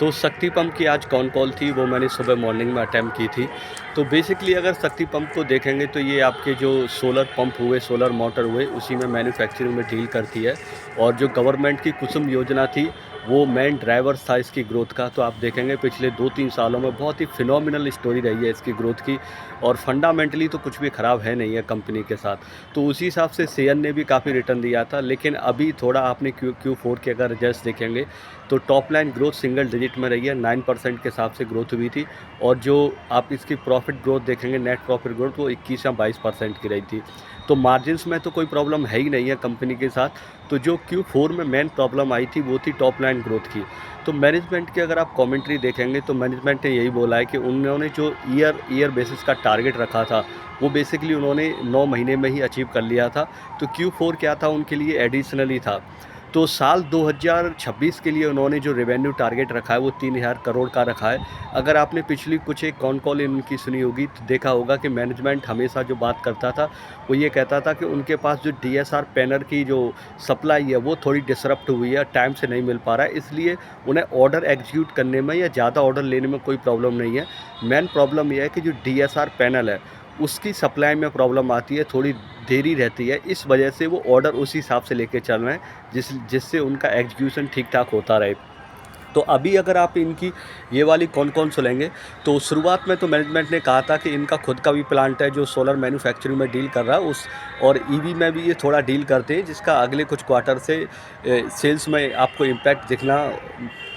तो शक्ति पंप की आज कौन कॉल थी वो मैंने सुबह मॉर्निंग में अटेम्प्ट की थी। तो बेसिकली अगर शक्ति पंप को देखेंगे तो ये आपके जो सोलर पंप हुए, सोलर मोटर हुए, उसी में मैन्युफैक्चरिंग में डील करती है। और जो गवर्नमेंट की कुसुम योजना थी, वो मेन ड्राइवर था इसकी ग्रोथ का। तो आप देखेंगे पिछले 2-3 सालों में बहुत ही फिनोमिनल स्टोरी रही है इसकी ग्रोथ की। और फंडामेंटली तो कुछ भी ख़राब है नहीं है कंपनी के साथ। तो उसी हिसाब से शेयर ने भी काफ़ी रिटर्न दिया था, लेकिन अभी थोड़ा आपने Q4 के अगर रिजल्ट्स देखेंगे तो top line growth single digit में रही है, 9% के हिसाब से ग्रोथ हुई थी। और जो आप इसकी प्रॉफिट ग्रोथ देखेंगे, नेट प्रॉफिट ग्रोथ, वो 21 या 22% की रही थी। तो मार्जिन्स में तो कोई प्रॉब्लम है ही नहीं है कंपनी के साथ। तो जो Q4 में मेन प्रॉब्लम आई थी वो थी टॉप लाइन ग्रोथ की। तो मैनेजमेंट की अगर आप कमेंट्री देखेंगे तो मैनेजमेंट ने यही बोला है कि उन्होंने जो ईयर बेसिस का टारगेट रखा था, वो बेसिकली उन्होंने 9 महीने में ही अचीव कर लिया था। तो Q4 क्या था उनके लिए एडिशनली था। तो साल 2026 के लिए उन्होंने जो रेवेन्यू टारगेट रखा है वो 3000 करोड़ का रखा है। अगर आपने पिछली कुछ एक कॉन कॉल इनकी सुनी होगी तो देखा होगा कि मैनेजमेंट हमेशा जो बात करता था वो ये कहता था कि उनके पास जो डीएसआर पैनल की जो सप्लाई है वो थोड़ी डिसरप्ट हुई है, टाइम से नहीं मिल पा रहा है, इसलिए उन्हें ऑर्डर एग्जीक्यूट करने में या ज़्यादा ऑर्डर लेने में कोई प्रॉब्लम नहीं है। मेन प्रॉब्लम यह है कि जो डीएसआर पैनल है उसकी सप्लाई में प्रॉब्लम आती है, थोड़ी देरी रहती है, इस वजह से वो ऑर्डर उसी हिसाब से लेके चल रहे हैं जिससे उनका एग्जीक्यूशन ठीक-ठाक होता रहे। तो अभी अगर आप इनकी ये वाली कौन-कौन सुनेंगे, तो शुरुआत में तो मैनेजमेंट ने कहा था कि इनका खुद का भी प्लांट है जो सोलर मैन्युफैक्चरिंग में डील कर रहा है उस, और ईवी में भी ये थोड़ा डील करते हैं, जिसका अगले कुछ क्वार्टर से सेल्स में आपको इम्पैक्ट दिखना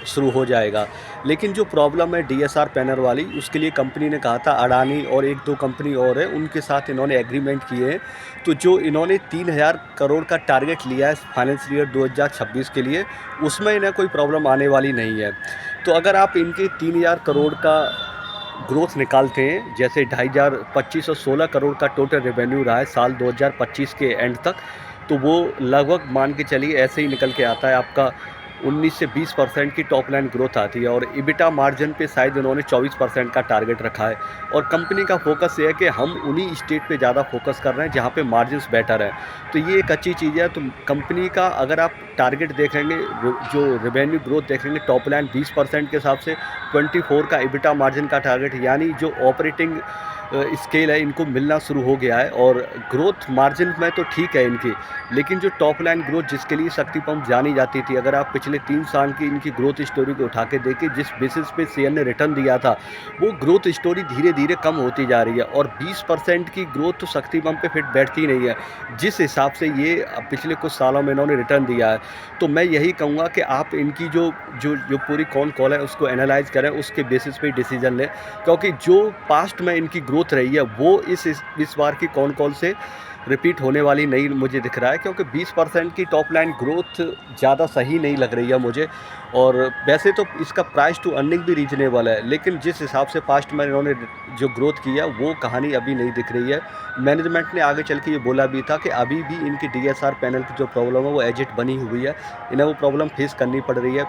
शुरू हो जाएगा। लेकिन जो प्रॉब्लम है डीएसआर पैनल वाली, उसके लिए कंपनी ने कहा था अडानी और 1-2 कंपनी और है, उनके साथ इन्होंने एग्रीमेंट किए हैं। तो जो इन्होंने 3000 करोड़ का टारगेट लिया है फाइनेंशियल ईयर 2026 के लिए, उसमें इन्हें कोई प्रॉब्लम आने वाली नहीं है। तो अगर आप इनके 3000 करोड़ का ग्रोथ निकालते हैं, जैसे 2516 करोड़ का टोटल रेवेन्यू रहा है साल 2025 के एंड तक, तो वो लगभग मान के चलिए ऐसे ही निकल के आता है आपका 19 से 20% की टॉप लाइन ग्रोथ आती है। और इबिटा मार्जिन पे शायद उन्होंने 24% का टारगेट रखा है। और कंपनी का फोकस ये है कि हम उन्हीं स्टेट पे ज़्यादा फोकस कर रहे हैं जहाँ पे मार्जिन्स बेटर है। तो ये एक अच्छी चीज़ है। तो कंपनी का अगर आप टारगेट देखेंगे, जो रेवेन्यू ग्रोथ देखेंगे, टॉप लाइन 20% के हिसाब से 24 का इबिटा मार्जिन का टारगेट, यानी जो ऑपरेटिंग स्केल है इनको मिलना शुरू हो गया है। और ग्रोथ मार्जिन में तो ठीक है इनकी, लेकिन जो टॉप लाइन ग्रोथ जिसके लिए शक्ति पंप जानी जाती थी, अगर आप पिछले 3 साल की इनकी ग्रोथ स्टोरी को उठा के देखें, जिस बेसिस पे शेयर ने रिटर्न दिया था, वो ग्रोथ स्टोरी धीरे धीरे कम होती जा रही है। और 20% की ग्रोथ तो शक्ति पंप पे फिट बैठती नहीं है, जिस हिसाब से ये पिछले कुछ सालों में इन्होंने रिटर्न दिया है। तो मैं यही कहूँगा कि आप इनकी जो जो जो पूरी कौन कॉल है उसको एनालाइज करें, उसके बेसिस पे डिसीजन लें, क्योंकि जो पास्ट में इनकी ग्रोथ रही है वो इस बार की कौन कॉल से रिपीट होने वाली नहीं मुझे दिख रहा है। क्योंकि 20% की टॉप लाइन ग्रोथ ज़्यादा सही नहीं लग रही है मुझे। और वैसे तो इसका प्राइस टू अर्निंग भी रीजनेबल है, लेकिन जिस हिसाब से पास्ट में इन्होंने जो ग्रोथ की है वो कहानी अभी नहीं दिख रही है। मैनेजमेंट ने आगे चल के ये बोला भी था कि अभी भी इनकी डीएसआर पैनल की जो प्रॉब्लम है वो एजिट बनी हुई है, इन्हें वो प्रॉब्लम फेस करनी पड़ रही है।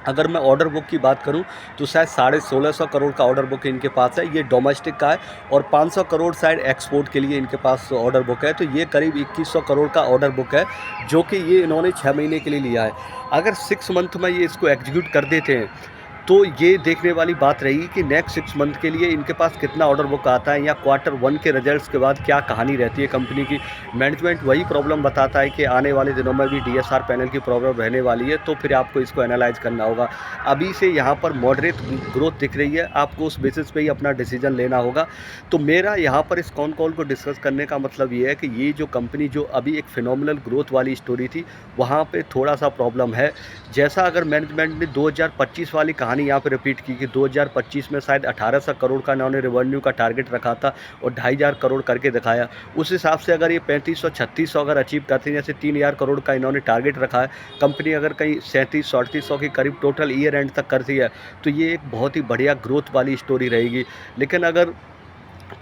अगर मैं ऑर्डर बुक की बात करूं तो शायद 1650 करोड़ का ऑर्डर बुक इनके पास है, ये डोमेस्टिक का है। और 500 करोड़ शायद एक्सपोर्ट के लिए इनके पास ऑर्डर बुक है। तो ये करीब 2100 करोड़ का ऑर्डर बुक है, जो कि ये इन्होंने 6 महीने के लिए लिया है। अगर 6 मंथ में ये इसको एग्जीक्यूट कर देते हैं तो ये देखने वाली बात रहेगी कि नेक्स्ट 6 मंथ के लिए इनके पास कितना ऑर्डर बुक आता है, या क्वार्टर 1 के रिजल्ट्स के बाद क्या कहानी रहती है कंपनी की। मैनेजमेंट वही प्रॉब्लम बताता है कि आने वाले दिनों में भी डीएसआर पैनल की प्रॉब्लम रहने वाली है, तो फिर आपको इसको एनालाइज करना होगा। अभी से यहाँ पर मॉडरेट ग्रोथ दिख रही है, आपको उस बेसिस पे ही अपना डिसीजन लेना होगा। तो मेरा यहाँ पर इस कॉन कॉल को डिस्कस करने का मतलब ये है कि ये जो कंपनी जो अभी एक फिनोमिनल ग्रोथ वाली स्टोरी थी, वहाँ पे थोड़ा सा प्रॉब्लम है। जैसा अगर मैनेजमेंट ने 2025 वाली कहानी यहाँ पे रिपीट की कि 2025 में शायद 1800 करोड़ का इन्होंने रेवेन्यू का टारगेट रखा था और 2500 करोड़ करके दिखाया, उस हिसाब से अगर ये 3500-3600 अगर अचीव करते हैं, जैसे 3000 करोड़ का इन्होंने टारगेट रखा है, कंपनी अगर कहीं 3700-3800 की करीब टोटल ईयर एंड तक करती है, तो ये एक बहुत ही बढ़िया ग्रोथ वाली स्टोरी रहेगी। लेकिन अगर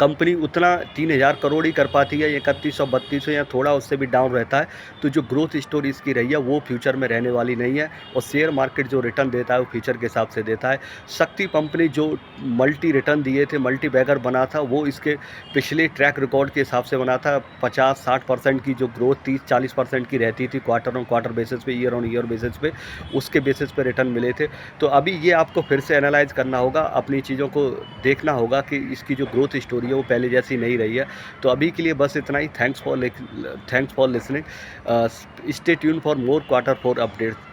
कंपनी उतना 3000 करोड़ ही कर पाती है, 3100-3200 या थोड़ा उससे भी डाउन रहता है। तो जो ग्रोथ स्टोरी इसकी रही है वो फ्यूचर में रहने वाली नहीं है, और शेयर मार्केट जो रिटर्न देता है वो फ्यूचर के हिसाब से देता है। शक्ति पंप ने जो मल्टी रिटर्न दिए थे, मल्टी बैगर बना था, वो इसके पिछले ट्रैक रिकॉर्ड के हिसाब से बना था। 50-60% की जो ग्रोथ 30-40% की रहती थी क्वार्टर ऑन क्वार्टर बेसिस पे, ईयर ऑन ईयर बेसिस पे, उसके बेसिस पे रिटर्न मिले थे। तो अभी ये आपको फिर से एनालाइज करना होगा, अपनी चीज़ों को देखना होगा कि इसकी जो ग्रोथ स्टोरी है वो पहले जैसी नहीं रही है। तो अभी के लिए बस इतना ही। Thanks for listening. Stay tune for more quarter 4 updates.